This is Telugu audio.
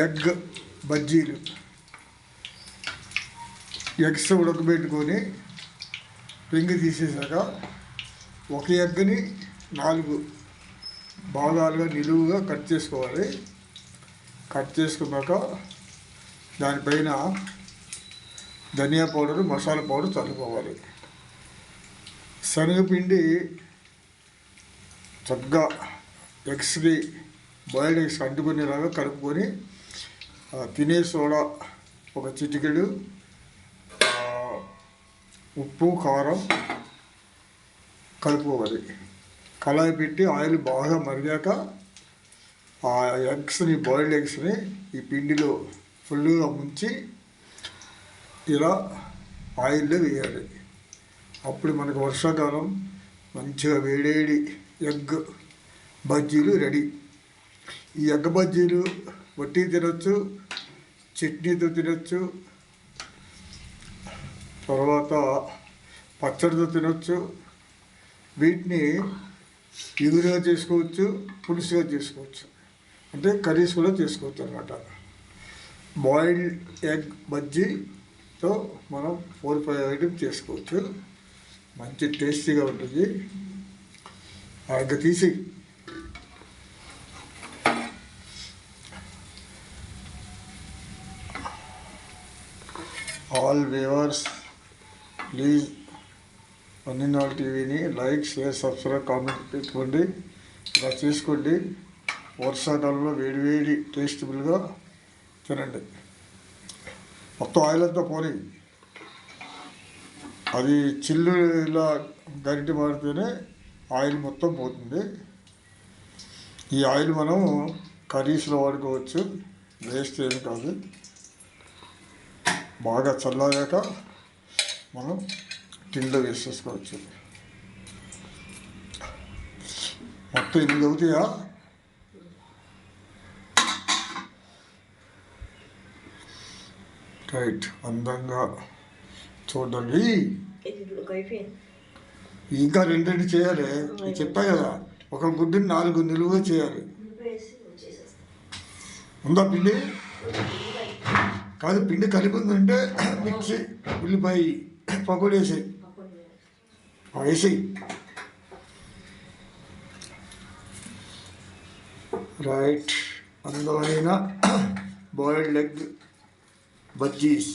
ఎగ్ బజ్జీలు. ఎగ్స్ ఉడకబెట్టుకొని పిండి తీసేసాక ఒక ఎగ్ని 4 భాగాలుగా నిలువుగా కట్ చేసుకోవాలి. కట్ చేసుకున్నాక దానిపైన ధనియా పౌడరు, మసాలా పౌడర్ చల్లుకోవాలి. శనగపిండి చక్కగా ఎగ్స్కి బాయిల్డ్ ఎగ్స్ అంటుకునేలాగా కలుపుకొని తినే సోడా ఒక చిటికెడు, ఉప్పు, కారం కలుపుకోవాలి. కళాయి పెట్టి ఆయిల్ బాగా మరిగాక ఆ ఎగ్స్ని, బాయిల్డ్ ఎగ్స్ని ఈ పిండిలో ఫుల్గా ముంచి ఇలా ఆయిల్లో వేయాలి. అప్పుడు మనకు వర్షాకాలం మంచిగా వేడేడి ఎగ్ బజ్జీలు రెడీ. ఈ ఎగ్ బజ్జీలు వట్టి తినొచ్చు, చట్నీతో తినొచ్చు, తర్వాత పచ్చడితో తినొచ్చు. వీటిని ఎగురుగా చేసుకోవచ్చు, పులుసుగా చేసుకోవచ్చు, అంటే కర్రీస్ కూడా చేసుకోవచ్చు అన్నమాట. బాయిల్డ్ ఎగ్ బజ్జీతో మనం 4-5 ఐటమ్స్ చేసుకోవచ్చు. మంచి టేస్టీగా ఉంటుంది. ఆ ఎగ్ తీసి ఆల్ వ్యూవర్స్ ప్లీజ్ వన్ టీవీని లైక్, షేర్, సబ్స్క్రైబ్, కామెంట్ పెట్టుకోండి. ఇలా చేసుకోండి. వర్షాకాలంలో వేడివేడి టేస్టబుల్గా తినండి. మొత్తం ఆయిల్ అంతా పోనీ, అది చిల్లు ఇలా గరిటె మారితేనే ఆయిల్ మొత్తం పోతుంది. ఈ ఆయిల్ మనం కర్రీస్లో వాడుకోవచ్చు, వేస్ట్ ఏమి కాదు. బాగా చల్లారాక మనం టిన్లో వేసేసుకోవచ్చు. మొత్తం 8 అవుతాయా? రైట్, అందంగా చూడండి. ఇంకా 2 చేయాలి. చెప్పా కదా, ఒక గుడ్డుని 4 నిలువుగా చేయాలి. ఉందా పిండి? కాదు, పిండి కలిపి ఉందంటే మిక్సీ ఉల్లిపాయ పకోడీ వేసి రైట్. అందమైన బాయిల్డ్ ఎగ్ బజ్జీస్.